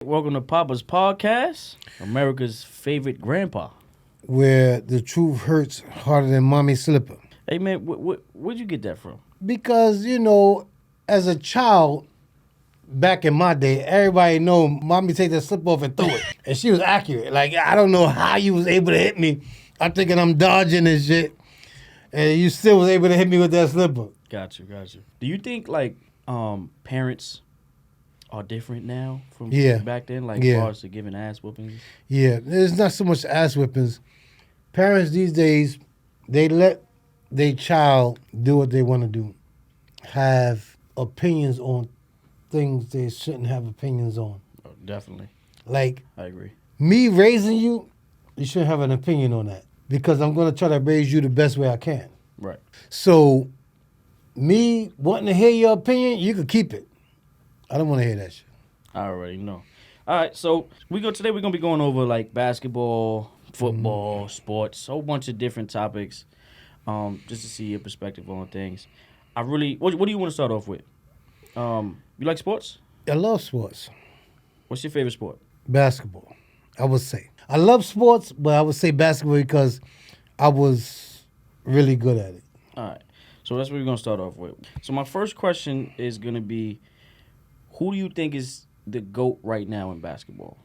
Welcome to Papa's Podcast, America's favorite grandpa. Where the truth hurts harder than mommy's slipper. Hey, man, where'd you get that from? Because, as a child, back in my day, everybody know mommy take that slipper off and throw it. And she was accurate. Like, I don't know how you was able to hit me. I'm thinking I'm dodging and shit. And you still was able to hit me with that slipper. Got you. Do you think, parents are different now from back then? As far as to giving ass whoopings? Yeah, there's not so much ass whippings. Parents these days, they let their child do what they want to do. Have opinions on things they shouldn't have opinions on. Oh, definitely. I agree. Me raising you, you shouldn't have an opinion on that. Because I'm going to try to raise you the best way I can. Right. So, me wanting to hear your opinion, you can keep it. I don't want to hear that shit. I already know. All right, so today we're going to be going over basketball, football, sports, a whole bunch of different topics, just to see your perspective on things. What do you want to start off with? You like sports? I love sports. What's your favorite sport? Basketball, I would say. I love sports, but I would say basketball because I was really good at it. All right. So that's what we're going to start off with. So my first question is going to be, who do you think is the GOAT right now in basketball?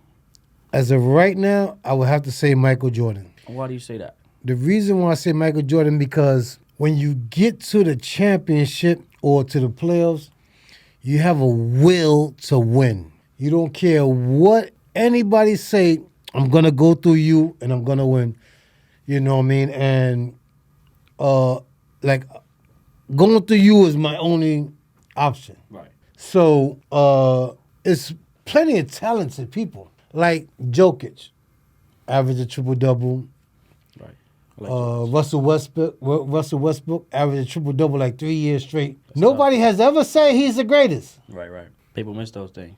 As of right now, I would have to say Michael Jordan. Why do you say that? The reason why I say Michael Jordan, because when you get to the championship or to the playoffs, you have a will to win. You don't care what anybody say, I'm going to go through you and I'm going to win. You know what I mean? And, going through you is my only option. Right. So, it's plenty of talented people. Like Jokic, average a triple-double. Right. Russell Westbrook averaged a triple-double 3 years straight. Nobody has ever said he's the greatest. Right. People miss those things.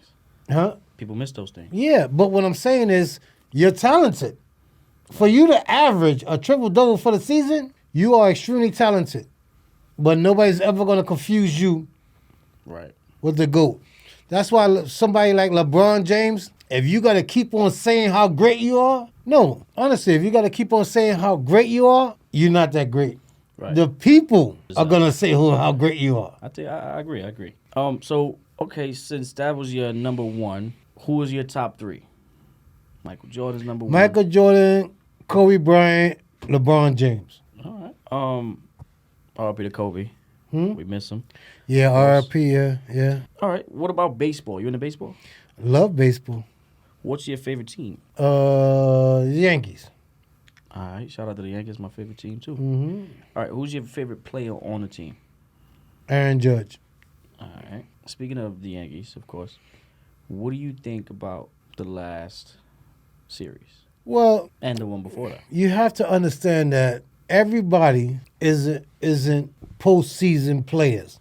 Huh? People miss those things. Yeah, but what I'm saying is you're talented. For you to average a triple-double for the season, you are extremely talented. But nobody's ever going to confuse you with the GOAT. That's why somebody like LeBron James, if you got to keep on saying how great you are, no, honestly, if you got to keep on saying how great you are, you're not that great. Right. The people are going to say how great you are. I agree. So, since that was your number one, who is your top three? Michael Jordan's number one. Michael Jordan, Kobe Bryant, LeBron James. All right. R.I.P. to Kobe. We miss him. Yeah, R.I.P. Yeah. All right. What about baseball? You into baseball? Love baseball. What's your favorite team? The Yankees. All right. Shout out to the Yankees, my favorite team too. Mm-hmm. All right. Who's your favorite player on the team? Aaron Judge. All right. Speaking of the Yankees, of course, what do you think about the last series? Well, and the one before that. You have to understand that everybody isn't postseason players.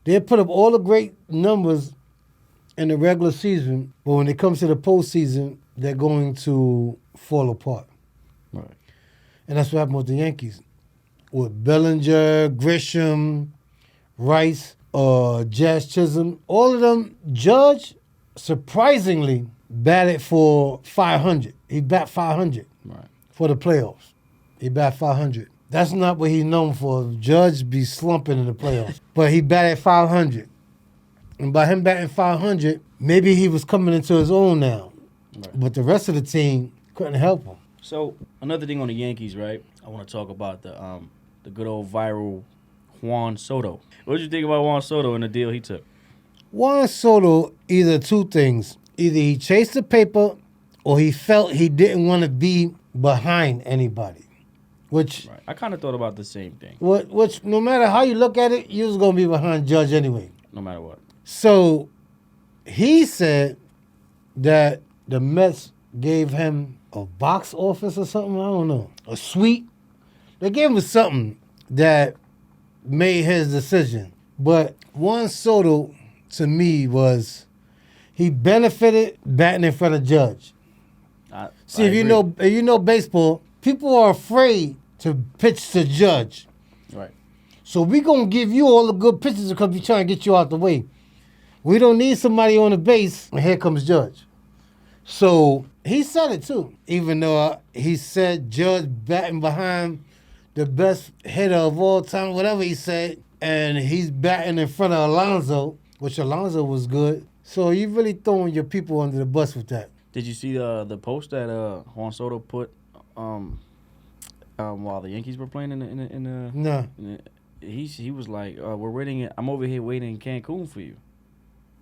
They put up all the great numbers in the regular season, but when it comes to the postseason, they're going to fall apart. Right. And that's what happened with the Yankees. With Bellinger, Grisham, Rice, Jazz Chisholm, all of them, Judge, surprisingly, batted for 500. He bat 500 for the playoffs. He bat 500. That's not what he's known for. Judge be slumping in the playoffs. But he batted 500. And by him batting 500, maybe he was coming into his own now. Right. But the rest of the team couldn't help him. So, another thing on the Yankees, right? I want to talk about the good old viral Juan Soto. What did you think about Juan Soto and the deal he took? Juan Soto, either two things. Either he chased the paper or he felt he didn't want to be behind anybody. Which I kind of thought about the same thing. Which no matter how you look at it, you was going to be behind Judge anyway. No matter what. So he said that the Mets gave him a box office or something. I don't know. A suite. They gave him something that made his decision. But Juan Soto, to me, he benefited batting in front of Judge. See, if you know baseball, people are afraid to pitch to Judge. Right. So we going to give you all the good pitches because we trying to get you out the way. We don't need somebody on the base, and here comes Judge. So he said it too, even though he said Judge batting behind the best hitter of all time, whatever he said, and he's batting in front of Alonso, which Alonso was good. So you really throwing your people under the bus with that. Did you see the post that Juan Soto put while the Yankees were playing No. he was like, we're waiting. I'm over here waiting in Cancun for you,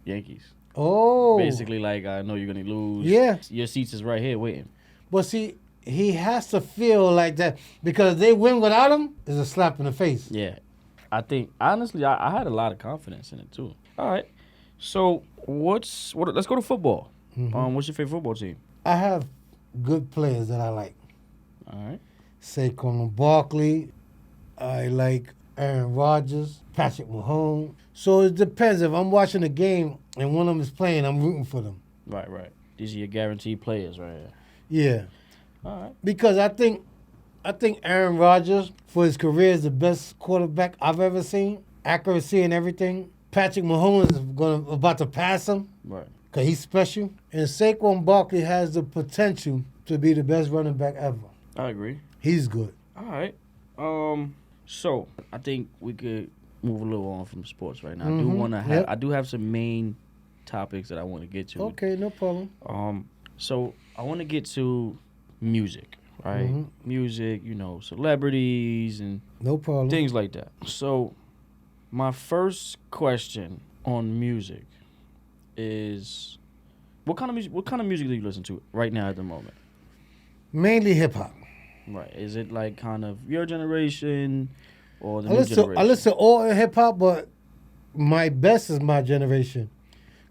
Yankees. Oh. Basically, like, I know you're gonna lose. Yeah. Your seats is right here waiting. But see, he has to feel like that because if they win without him, it's a slap in the face. Yeah, I think honestly, I had a lot of confidence in it too. All right, so let's go to football. Mhm. What's your favorite football team? I have good players that I like. All right, Saquon Barkley. I like Aaron Rodgers, Patrick Mahomes. So it depends. If I'm watching a game and one of them is playing, I'm rooting for them. right. These are your guaranteed players right here. Yeah. All right. Because I think Aaron Rodgers, for his career, is the best quarterback I've ever seen. Accuracy and everything. Patrick Mahomes is about to pass him Right. because he's special. And Saquon Barkley has the potential to be the best running back ever. I agree. He's good. All right. So I think we could move a little on from sports right now. Yep. I do have some main topics that I want to get to. Okay, no problem. So I want to get to music, right? Mhm. Music, celebrities and No problem. things like that. So my first question on music is what kind of music do you listen to right now at the moment? Mainly hip hop. Right. Is it like kind of your generation or the I new listen generation? to all hip hop, but my best is my generation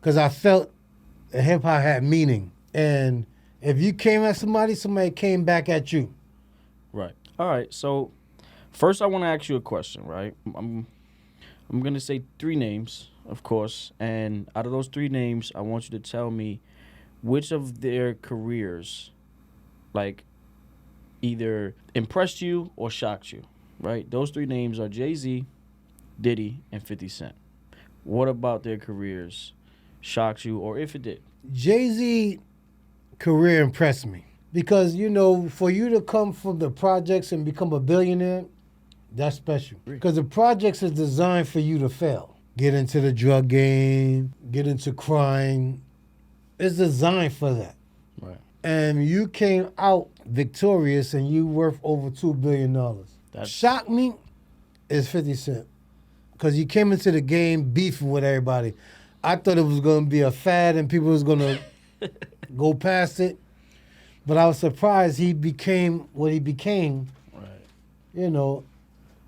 because I felt hip hop had meaning. And if you came at somebody came back at you. Right. All right. So first I want to ask you a question, right? I'm going to say 3 names, of course, and out of those 3 names, I want you to tell me which of their careers like either impressed you or shocked you, right? Those 3 names are Jay-Z, Diddy, and 50 Cent. What about their careers shocked you, or if it did? Jay-Z career impressed me because, for you to come from the projects and become a billionaire, that's special. Because the projects is designed for you to fail. Get into the drug game, get into crime. It's designed for that. Right. And you came out victorious and you worth over $2 billion. That's- Shocked me is 50 Cent. Because he came into the game beefing with everybody. I thought it was going to be a fad and people was going to go past it. But I was surprised he became what he became. Right.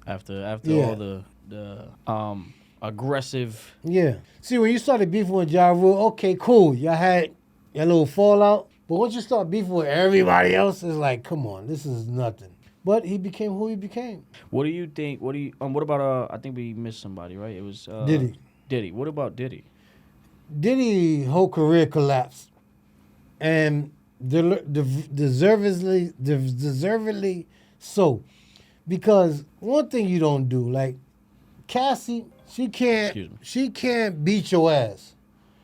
After Yeah. all the aggressive. Yeah. See, when you started beefing with Ja Rule, okay, cool. Y'all had your little fallout. But once you start beefing with everybody else, it's like, come on, this is nothing. But he became who he became. What do you think? What about I think we missed somebody, right? It was Diddy. Diddy. What about Diddy? Diddy's whole career collapsed. And deservedly so. Because one thing you don't do, like Cassie, she can't beat your ass.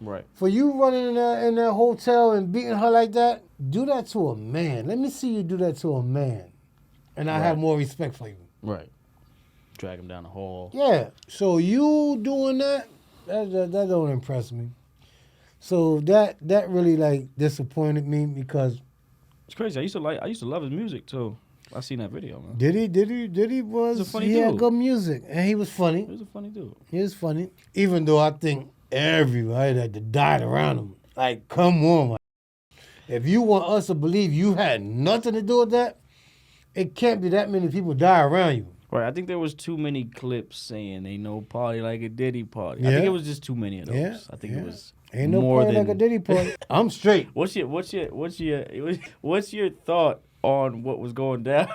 Right. For you running in that hotel and beating her like that, do that to a man. Let me see you do that to a man. And I have more respect for you. Right. Drag him down the hall. Yeah. So you doing that don't impress me. So that really like disappointed me because It's crazy. I used to love his music too. I seen that video, man. Diddy was He's a funny he had dude. good music and he was funny. He was a funny dude. He was funny. Even though I think everybody that died around him, like, come on, man. If you want us to believe you had nothing to do with that, it can't be that many people die around you. Right. I think there was too many clips saying ain't no party like a Diddy party. I Yeah. think it was just too many of those. Yeah, I think yeah. it was Ain't no more party than like a Diddy party. I'm straight. What's your thought on what was going down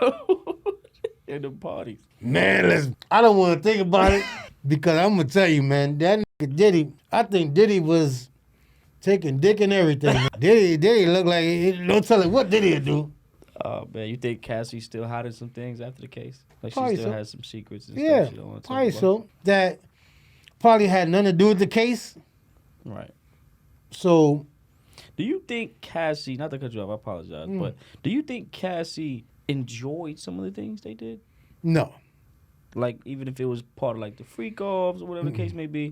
in the parties? Man, I don't want to think about it because I'm going to tell you, man, that nigga Diddy, I think Diddy was taking dick and everything. Man. Diddy looked like, don't tell him what Diddy do. Oh, man, you think Cassie's still hiding some things after the case? Like Probably she still so. has some secrets and Yeah, stuff she don't want to talk probably about? so. That probably had nothing to do with the case. Right. So Do you think Cassie, not to cut you off, I apologize, but do you think Cassie enjoyed some of the things they did? No. Like, even if it was part of, like, the freak-offs or whatever the case may be,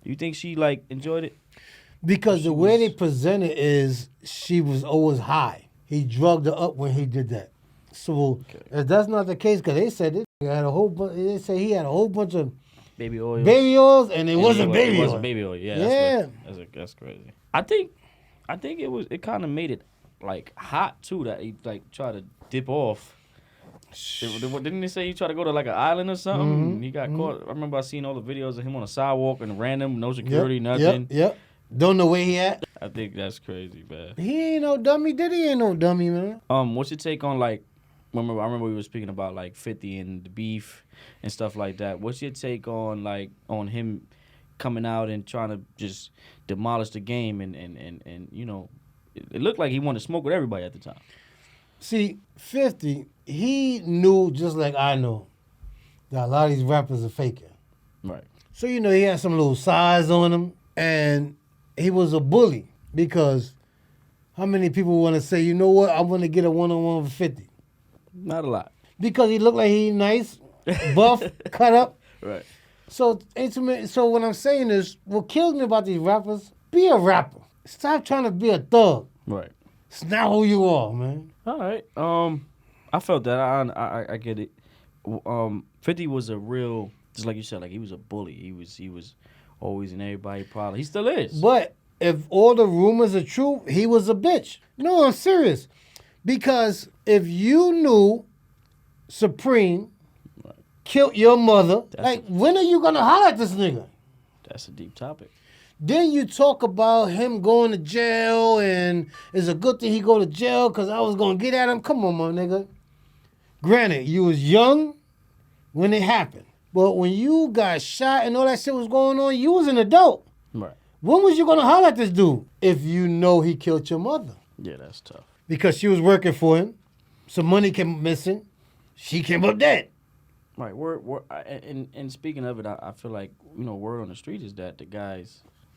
do you think she, like, enjoyed it? Because the way they present it is she was always high. He drugged her up when he did that. So if that's not the case, because they said they had a whole bunch. They say he had a whole bunch of baby oils, and it wasn't baby oil. It wasn't baby oil. Yeah. That's crazy. I think it kind of made it like hot too that he like tried to dip off. Didn't they say he tried to go to like an island or something? And he got caught. I remember I seen all the videos of him on a sidewalk and random, no security, nothing. Yep. Don't know where he at. I think that's crazy, man. He ain't no dummy. Diddy ain't no dummy, man. What's your take on like? I remember we were speaking about like 50 and the beef and stuff like that. What's your take on like on him coming out and trying to just demolish the game and you know, it looked like he wanted to smoke with everybody at the time. See, 50, he knew just like I know that a lot of these rappers are faking. Right. So you know he had some little size on him, and he was a bully because how many people want to say, you know what, I want to get a one-on-one with 50? Not a lot. Because he looked like he nice, buff, cut up. Right. So what I'm saying is, what kills me about these rappers, be a rapper. Stop trying to be a thug. Right. It's not who you are, man. All right. I felt that. I get it. 50 was a real, just like you said, like he was a bully. He was always in everybody's problem. He still is. But if all the rumors are true, he was a bitch. No, I'm serious. Because if you knew Supreme killed your mother, when are you going to holler at this nigga? That's a deep topic. Then you talk about him going to jail and it's a good thing he go to jail because I was going to get at him. Come on, my nigga. Granted, you was young when it happened. But when you got shot and all that shit was going on, you was an adult. Right. When was you going to holler at this dude if you know he killed your mother? Yeah, that's tough. Because she was working for him. Some money came missing. She came up dead. Right. And speaking of it, I feel like, you know, word on the street is that the guy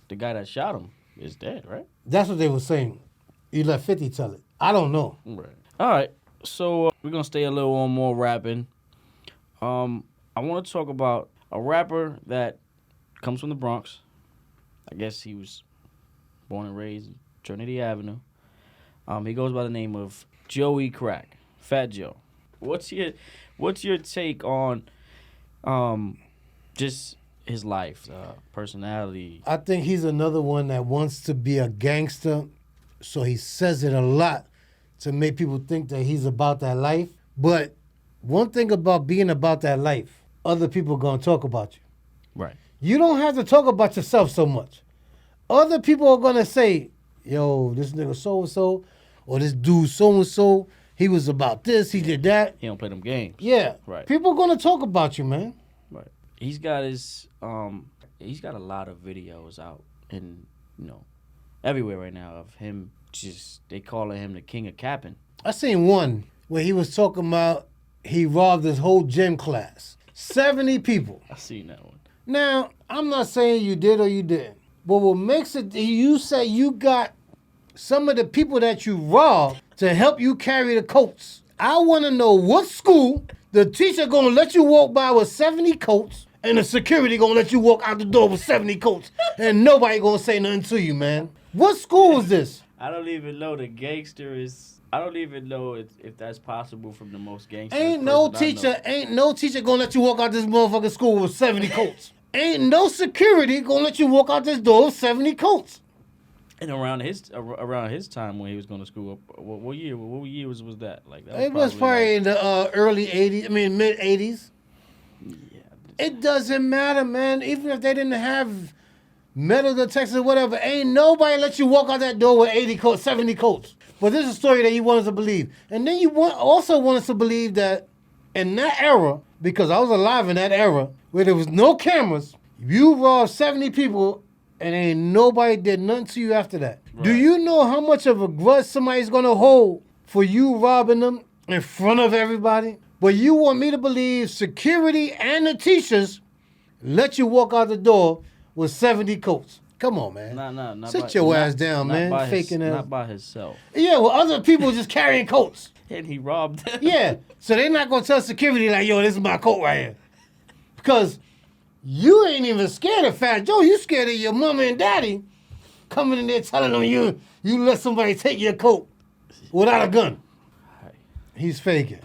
that shot him is dead, right? That's what they were saying. You let 50 tell it. I don't know. Right. All right. So we're going to stay a little on more rapping. I want to talk about a rapper that comes from the Bronx. I guess he was born and raised in Trinity Avenue. He goes by the name of Joey Crack, Fat Joe. What's your take on just his life, personality? I think he's another one that wants to be a gangster, so he says it a lot to make people think that he's about that life. But one thing about being about that life, other people are going to talk about you. Right. You don't have to talk about yourself so much. Other people are going to say, yo, this nigga so-and-so, or this dude so-and-so, he was about this, he did that. He don't play them games. Yeah. Right. People are going to talk about you, man. Right. He's got a lot of videos out in, you know, everywhere right now of him they calling him the king of capping. I seen one where he was talking about he robbed his whole gym class. 70 people. I seen that one. Now, I'm not saying you did or you didn't, but what makes it, you say you got some of the people that you robbed to help you carry the coats. I want to know what school the teacher going to let you walk by with 70 coats and the security going to let you walk out the door with 70 coats and nobody going to say nothing to you, man. What school is this? I don't even know the gangster is... I don't even know if that's possible from the most gangster. Ain't no teacher gonna let you walk out this motherfucking school with 70 coats. Ain't no security gonna let you walk out this door with 70 coats. And around his time when he was going to school, what year was that? Like that it was probably in the early 80s, mid 80s. Yeah. It doesn't matter, man. Even if they didn't have metal detectors or whatever, ain't nobody let you walk out that door with 80 coats, 70 coats. But this is a story that you want us to believe. And then you also want us to believe that in that era, because I was alive in that era, where there was no cameras, you robbed 70 people and ain't nobody did nothing to you after that. Right. Do you know how much of a grudge somebody's going to hold for you robbing them in front of everybody? But you want me to believe security and the teachers let you walk out the door with 70 coats. Come on, man. Not Sit by, your not, ass down, not man. By Faking his, ass. not by himself. Yeah, well, other people just carrying coats. And he robbed them. Yeah, so they're not gonna tell security like, yo, this is my coat right here, because you ain't even scared of Fat Joe. You scared of your mama and daddy coming in there telling them you let somebody take your coat without a gun. He's faking.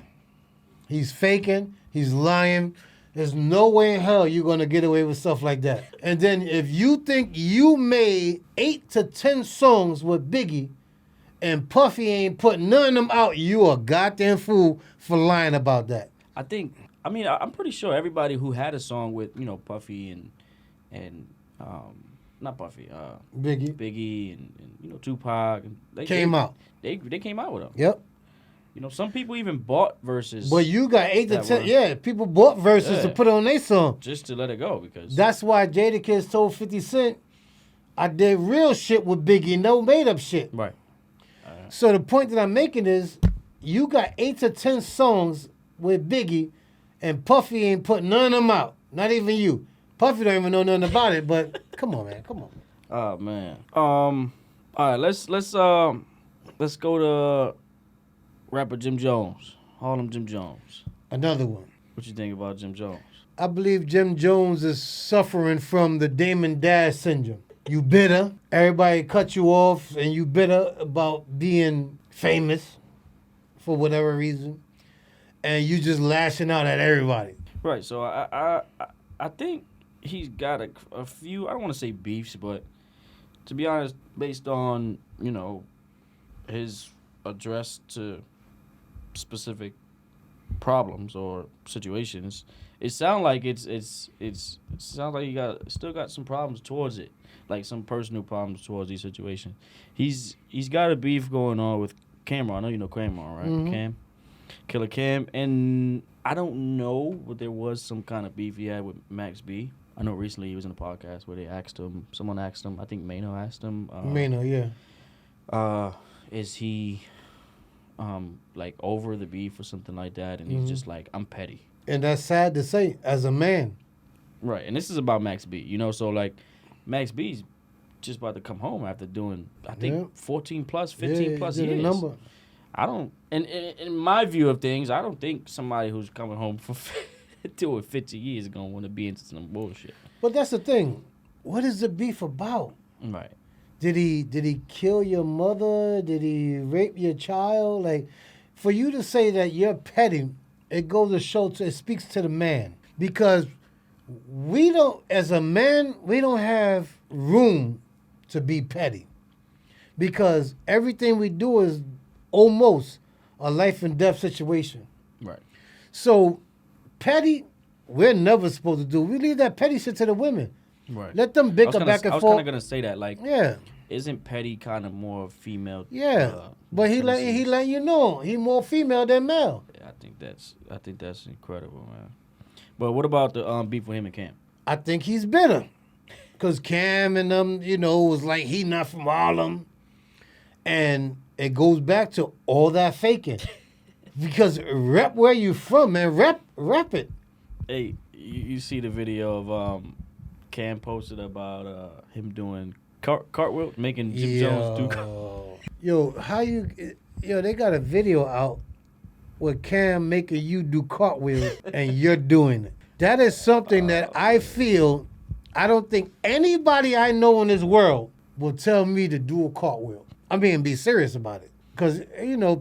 He's faking. He's lying. There's no way in hell you're gonna get away with stuff like that. And then if you think you made 8 to 10 songs with Biggie and Puffy ain't put none of them out, you a goddamn fool for lying about that. I'm pretty sure everybody who had a song with, Puffy and not Puffy, Biggie and Tupac, and they came out. They came out with them. Yep. Some people even bought verses. But you got 8 to 10. People bought verses to put on their song. Just to let it go, because that's why Jadakiss told 50 Cent, I did real shit with Biggie, no made up shit. Right. So the point that I'm making is, you got 8 to 10 songs with Biggie, and Puffy ain't put none of them out. Not even you. Puffy don't even know nothing about it. But come on, man. Come on. Oh man. All right. Let's go to rapper Jim Jones. Harlem Jim Jones. Another one. What you think about Jim Jones? I believe Jim Jones is suffering from the Damon Dash syndrome. You bitter. Everybody cut you off, and you bitter about being famous for whatever reason, and you just lashing out at everybody. Right. So I think he's got a few. I don't want to say beefs, but to be honest, based on his address to specific problems or situations, it sounds like it sounds like he still got some problems towards it, like some personal problems towards these situations. He's got a beef going on with Cameron. I know you know Cameron, right? Mm-hmm. Cam, Killer Cam, and I don't know, but there was some kind of beef he had with Max B. I know recently he was in a podcast where someone asked him, I think Mano asked him. Mano, yeah. Is he like over the beef or something like that? And he's just like, I'm petty. And that's sad to say as a man. Right. And this is about Max B, so like Max B's just about to come home after doing, I think, 14 plus, 15 plus years. Number. I don't, and in my view of things, I don't think somebody who's coming home for doing 50 years is going to want to be into some bullshit. But that's the thing. What is the beef about? Right. Did he kill your mother? Did he rape your child? Like, for you to say that you're petty, it goes to show, it speaks to the man. Because we don't, as a man, we don't have room to be petty. Because everything we do is almost a life and death situation. Right. So, petty, we're never supposed to do. We leave that petty shit to the women. Right. Let them bicker back and I was forth. kind of going to say that, like, yeah. Isn't petty kind of more female? Yeah. But he let you know he more female than male. Yeah, I think that's incredible, man. But what about the beef with him and Cam? I think he's bitter. Because Cam and them, was like he not from Harlem. And it goes back to all that faking. Because rep where you from, man. Rep it. Hey, you see the video of Cam posted about him doing cartwheel, making Jim Jones do. They got a video out with Cam making you do cartwheels and you're doing it. That is something that I feel, I don't think anybody I know in this world will tell me to do a cartwheel. I mean, be serious about it. Because,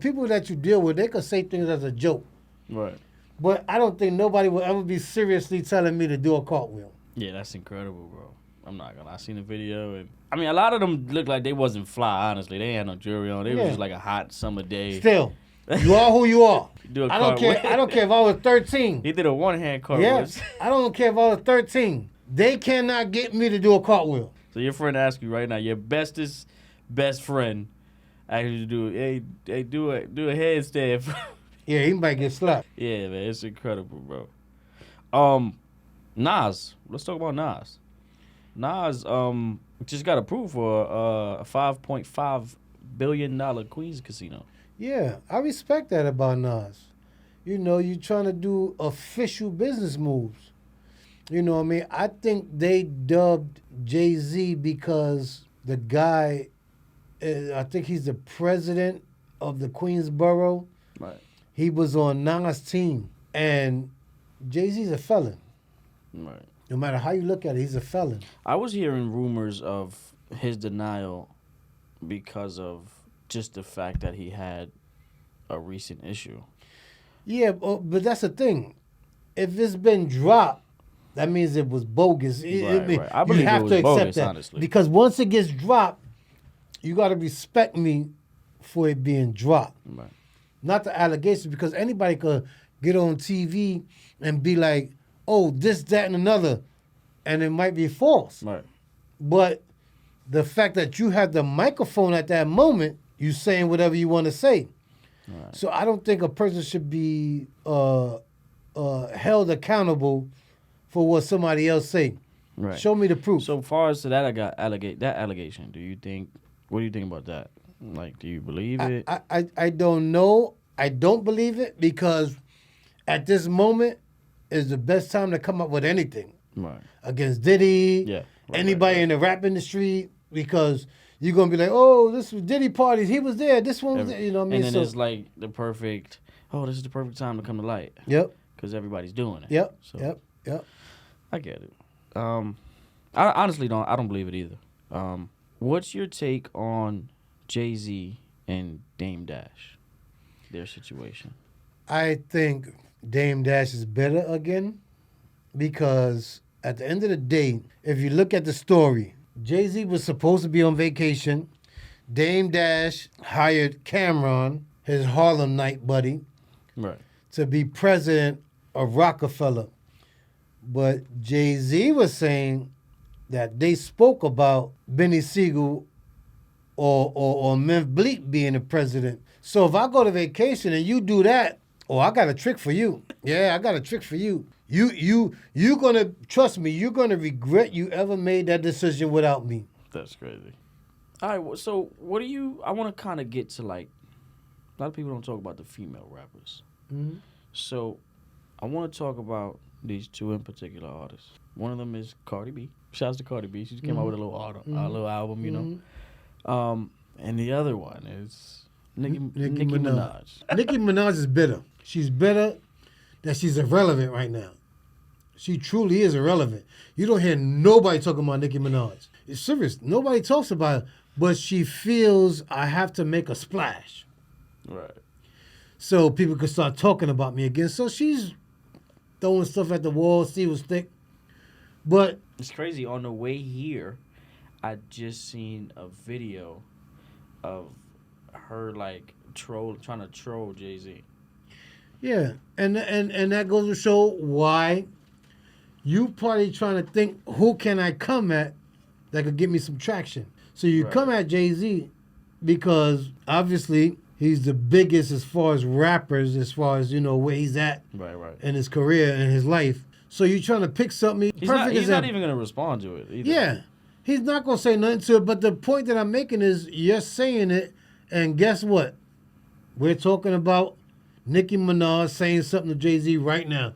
people that you deal with, they could say things as a joke. Right. But I don't think nobody will ever be seriously telling me to do a cartwheel. Yeah, that's incredible, bro. I'm not gonna lie. I seen the video, and I mean, a lot of them looked like they wasn't fly. Honestly, they had no jewelry on. They was just like a hot summer day. Still, you are who you are. I don't care. I don't care if I was 13. He did a one-hand cartwheel. Yes, I don't care if I was 13. They cannot get me to do a cartwheel. So your friend asked you right now, your best friend, asked you to do, hey, do a headstand. Yeah, he might get slapped. Yeah, man, it's incredible, bro. Nas. Let's talk about Nas. Nas just got approved for a $5.5 billion Queens casino. Yeah, I respect that about Nas. You trying to do official business moves. You know what I mean? I think they dubbed Jay-Z because the guy, I think he's the president of the Queensboro. Right. He was on Nas' team. And Jay-Z's a felon. Right. No matter how you look at it, he's a felon. I was hearing rumors of his denial because of just the fact that he had a recent issue. Yeah, but that's the thing. If it's been dropped, that means it was bogus. Right. I believe you have it was to accept bogus, that. honestly. Because once it gets dropped, you got to respect me for it being dropped. Right. Not the allegations, because anybody could get on TV and be like, oh, this, that, and another, and it might be false. Right. But the fact that you had the microphone at that moment, you saying whatever you want to say. Right. So I don't think a person should be held accountable for what somebody else say. Right. Show me the proof. So far as to that, I got that allegation. What do you think about that? Like, do you believe it? I don't know. I don't believe it because at this moment is the best time to come up with anything. Right. Against Diddy, Yeah. Right, anybody in the rap industry, because you're going to be like, oh, this was Diddy parties. He was there. This one was there. You know what I mean? And then it's like this is the perfect time to come to light. Yep. Because everybody's doing it. Yep. So Yep. I get it. I honestly don't believe it either. What's your take on Jay-Z and Dame Dash? Their situation. I think Dame Dash is better again because at the end of the day, if you look at the story, Jay-Z was supposed to be on vacation. Dame Dash hired Cameron, his Harlem Night buddy, Right. to be president of Rockefeller. But Jay-Z was saying that they spoke about Benny Siegel or Memphis Bleak being the president. So if I go to vacation and you do that, I got a trick for you. Yeah, I got a trick for you. You gonna trust me. You're gonna regret you ever made that decision without me. That's crazy. All right. So what do you? I want to kind of get to like. A lot of people don't talk about the female rappers. Mm-hmm. So I want to talk about these two in particular artists. One of them is Cardi B. Shouts to Cardi B. She just came out with a little album, you know. And the other one is Nicki Minaj. Nicki Minaj is bitter. She's bitter that she's irrelevant right now. She truly is irrelevant. You don't hear nobody talking about Nicki Minaj. It's serious. Nobody talks about her, but she feels I have to make a splash. Right. So people can start talking about me again. So she's throwing stuff at the wall, see what's thick. But it's crazy. On the way here, I just seen a video of her like trying to troll Jay-Z. yeah, and that goes to show why you probably trying to think who can I come at that could give me some traction. So you come at Jay-Z because obviously he's the biggest as far as rappers, as far as, where he's at in his career and his life. So you're trying to pick something. He's not even going to respond to it either. Yeah. He's not going to say nothing to it. But the point that I'm making is you're saying it, and guess what? We're talking about Nicki Minaj saying something to Jay-Z right now.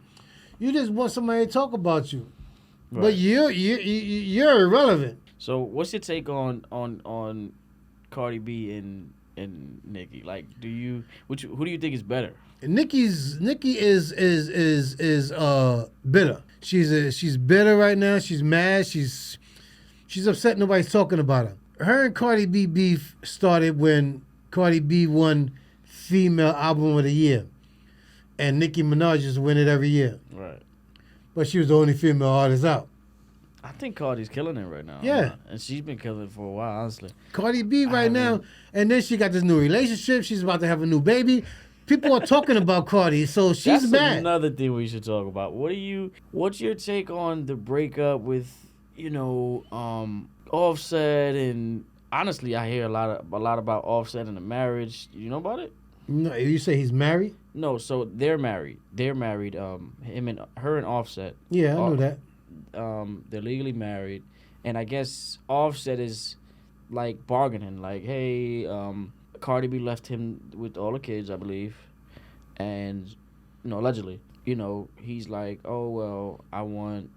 You just want somebody to talk about you. Right. But you're irrelevant. So what's your take on Cardi B and Nicki? Like, who do you think is better? Nicki is bitter. She's bitter right now. She's mad. She's upset nobody's talking about her. Her and Cardi B beef started when Cardi B won Female Album of the Year, and Nicki Minaj just win it every year. Right. But she was the only female artist out. I think Cardi's killing it right now. Yeah. And she's been killing it for a while, honestly. Cardi B right now, and then she got this new relationship. She's about to have a new baby. People are talking about Cardi, so she's mad. That's another thing we should talk about. What's your take on the breakup with, Offset? And honestly, I hear a lot about Offset and the marriage. You know about it? No, you say he's married? No, so they're married. They're married. Her and Offset. Yeah, I know that. They're legally married, and I guess Offset is like bargaining, like, hey, Cardi B left him with all the kids, I believe, and allegedly, he's like, oh well, I want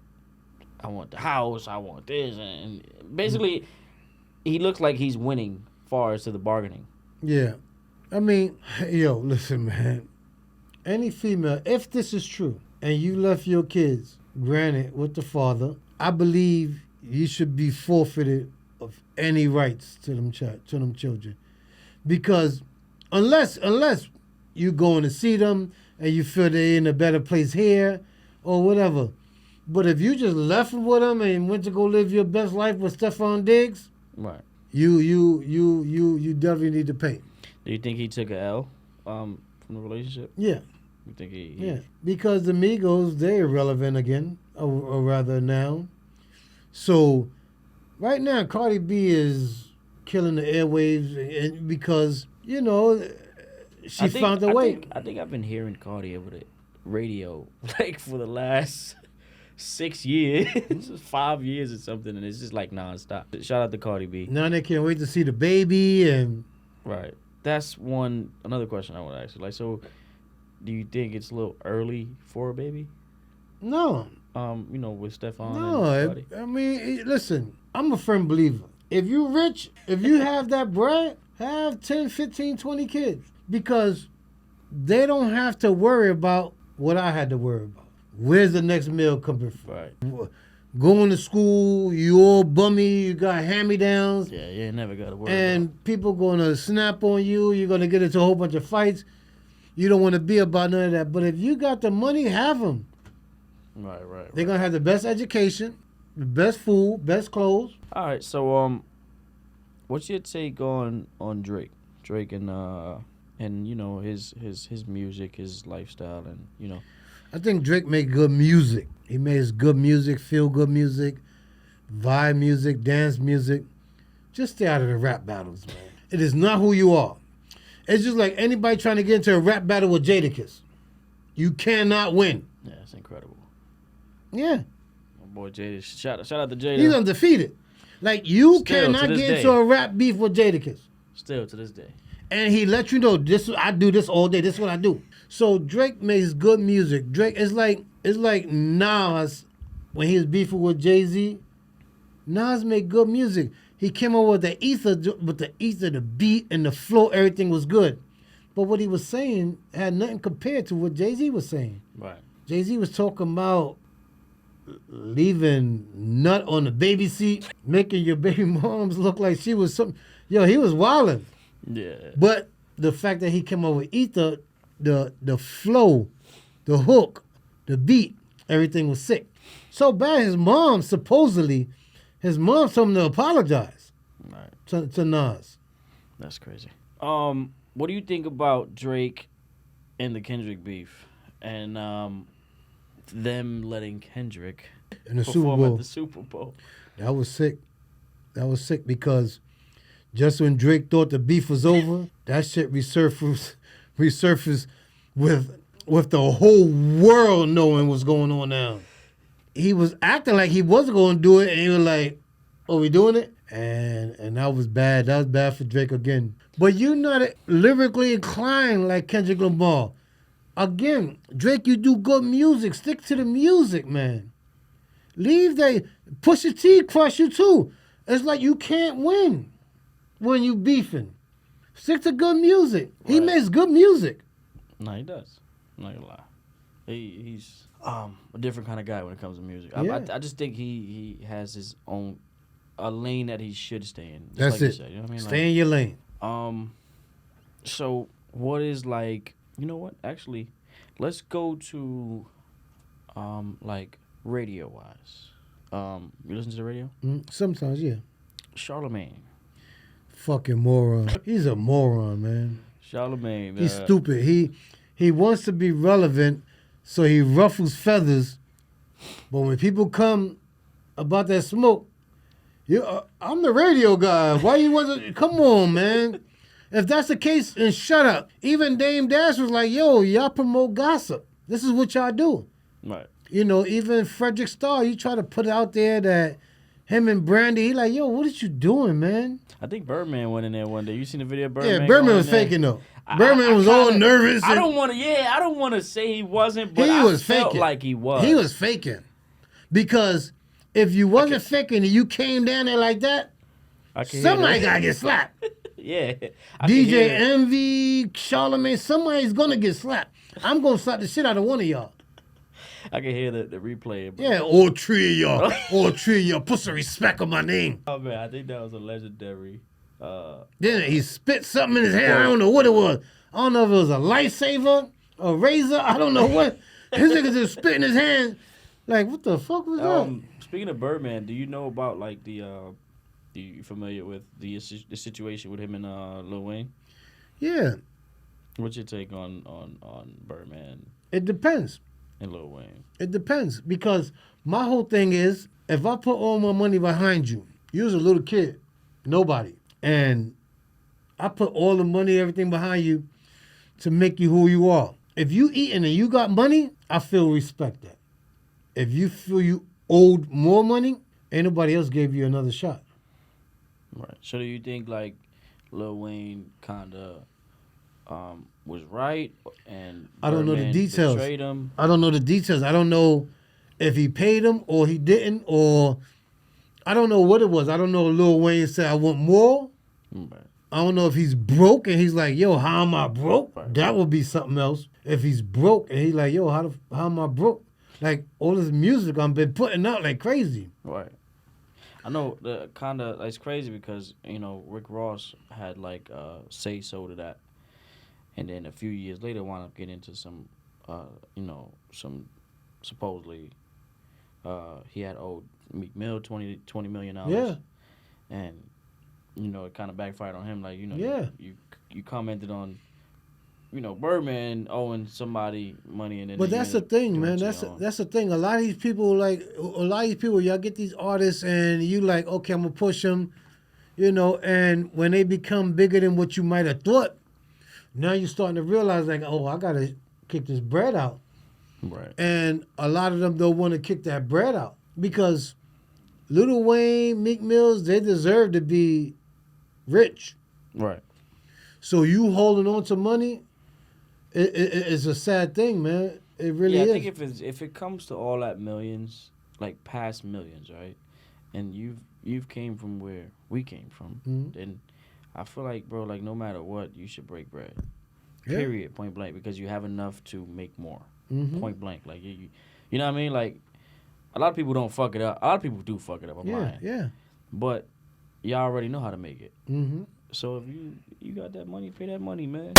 I want the house, I want this, and basically, he looks like he's winning far as to the bargaining. Yeah. I mean, yo, listen, man. Any female, if this is true, and you left your kids, granted, with the father, I believe you should be forfeited of any rights to them children. Because unless you going to see them and you feel they're in a better place here or whatever. But if you just left with them and went to go live your best life with Stephon Diggs, Right. you definitely need to pay. Do you think he took a L from the relationship? Yeah. You think he Yeah, because the Migos, they're irrelevant again, or rather now. So, right now, Cardi B is killing the airwaves because, you know, she found a way. I think I've been hearing Cardi over the radio, like, for the last 6 years, 5 years or something, and it's just, like, nonstop. Shout out to Cardi B. Now they can't wait to see the baby and... Right. That's another question I want to ask you. Like, so... Do you think it's a little early for a baby? No. You know, with Stephon No, and Cardi? I mean, listen, I'm a firm believer. If you rich, if you have that bread, have 10, 15, 20 kids. Because they don't have to worry about what I had to worry about. Where's the next meal coming from? Right. Going to school, you all bummy, you got hand-me-downs. Yeah, you ain't never got to worry and about. People going to snap on you. You're going to get into a whole bunch of fights. You don't want to be about none of that. But if you got the money, have them. Right. They're going to have the best education, the best food, best clothes. All right, so what's your take on Drake? Drake and you know, his music, his lifestyle, and, you know. I think Drake make good music. He makes good music, feel good music, vibe music, dance music. Just stay out of the rap battles, man. It is not who you are. It's just like anybody trying to get into a rap battle with Jadakiss. You cannot win. Yeah, it's incredible. Yeah. My boy Jada, shout out to Jada. He's undefeated. Like, you Still, cannot to this get day. into a rap beef with Jadakiss. Still to this day. And he let you know, I do this all day. This is what I do. So Drake makes good music. Drake is like Nas when he was beefing with Jay-Z. Nas made good music. He came over with the ether, the beat, and the flow. Everything was good. But what he was saying had nothing compared to what Jay-Z was saying. Right. Jay-Z was talking about leaving nut on the baby seat, making your baby moms look like she was something. Yo, he was wilding. Yeah. But the fact that he came over with ether, the flow, the hook, the beat, everything was sick. So bad his mom told him to apologize. Right. To Nas. That's crazy. What do you think about Drake and the Kendrick beef, and them letting Kendrick In the Super perform Bowl. at the Super Bowl? That was sick. That was sick because just when Drake thought the beef was over, that shit resurfaced with the whole world knowing what's going on now. He was acting like he wasn't going to do it, and he was like, "Oh, we doing it?" And that was bad. That was bad for Drake again. But you're not lyrically inclined like Kendrick Lamar. Again, Drake, you do good music. Stick to the music, man. Leave that. Pusha T crush you too. It's like you can't win when you beefing. Stick to good music. He Right. makes good music. No, he does. I'm not gonna lie. He's a different kind of guy when it comes to music. Yeah. I just think he has his own a lane that he should stay in. Just That's like you it. said, you know what I mean? Stay in your lane. So what is like? You know what? Actually, let's go to like radio wise. You listen to the radio? Sometimes, yeah. Charlemagne. Fucking moron. He's a moron, man. Charlemagne. He's stupid. He wants to be relevant, so he ruffles feathers. But when people come about that smoke, I'm the radio guy. Why you wasn't? Come on, man. If that's the case, then shut up. Even Dame Dash was like, "Yo, y'all promote gossip. This is what y'all do." Right. You know, even Frederick Starr, you try to put out there that him and Brandy, he like, "Yo, what is you doing, man?" I think Birdman went in there one day. You seen the video of Birdman? Yeah, Birdman going was in there? faking though. Birdman was all nervous. I don't want to say he wasn't, but He I was felt faking. like he was. He was faking because if you wasn't faking and you came down there like that, I can somebody hear gotta get slapped. yeah. I can DJ hear that. Envy, Charlamagne, somebody's gonna get slapped. I'm gonna slap the shit out of one of y'all. I can hear the replay. Bro. Yeah, all three of y'all. All three of y'all. Put some respect on my name. Oh man, I think that was a legendary. Then he spit something in his hair. I don't know what it was. I don't know if it was a lifesaver, a razor. I don't know what. His nigga just spit in his hand. Like, what the fuck was that? Speaking of Birdman, do you know about like the? You familiar with the situation with him and Lil Wayne? Yeah. What's your take on Birdman It depends. and Lil Wayne? It depends. Because my whole thing is, if I put all my money behind you, you was a little kid, nobody. And I put all the money, everything behind you to make you who you are. If you eating and you got money, I feel respect that. If you feel you owed more money, ain't nobody else gave you another shot. Right. So do you think like Lil Wayne kind of was right and I don't know the Birdman details. betrayed him? I don't know the details. I don't know if he paid him or he didn't, or I don't know what it was. I don't know if Lil Wayne said, I want more. Right. I don't know if he's broke and he's like, yo, how am I broke? Right. That would be something else. If he's broke and he's like, yo, how am I broke? Like, all this music I've been putting out like crazy. Right. I know the kind of it's crazy because Rick Ross had like say so to that, and then a few years later wound up getting into some some supposedly he had owed Meek Mill $20 million. Yeah. And it kind of backfired on him. Like Yeah. you commented on Birdman owing somebody money, and then But that's the thing, man. That's the thing. A lot of these people, y'all get these artists and you like, okay, I'm going to push them, and when they become bigger than what you might have thought, now you're starting to realize like, oh, I got to kick this bread out. Right. And a lot of them don't want to kick that bread out because Lil Wayne, Meek Mills, they deserve to be rich. Right. So you holding on to money, it's a sad thing, man. It really is. I think if it comes to all that millions, like past millions, right, and you've came from where we came from, then I feel like, bro, like no matter what, you should break bread. Yeah. Period. Point blank, because you have enough to make more. Mm-hmm. Point blank, like you know what I mean? Like a lot of people don't fuck it up. A lot of people do fuck it up. I'm lying. Yeah. But y'all already know how to make it. Mm-hmm. So if you got that money, pay that money, man.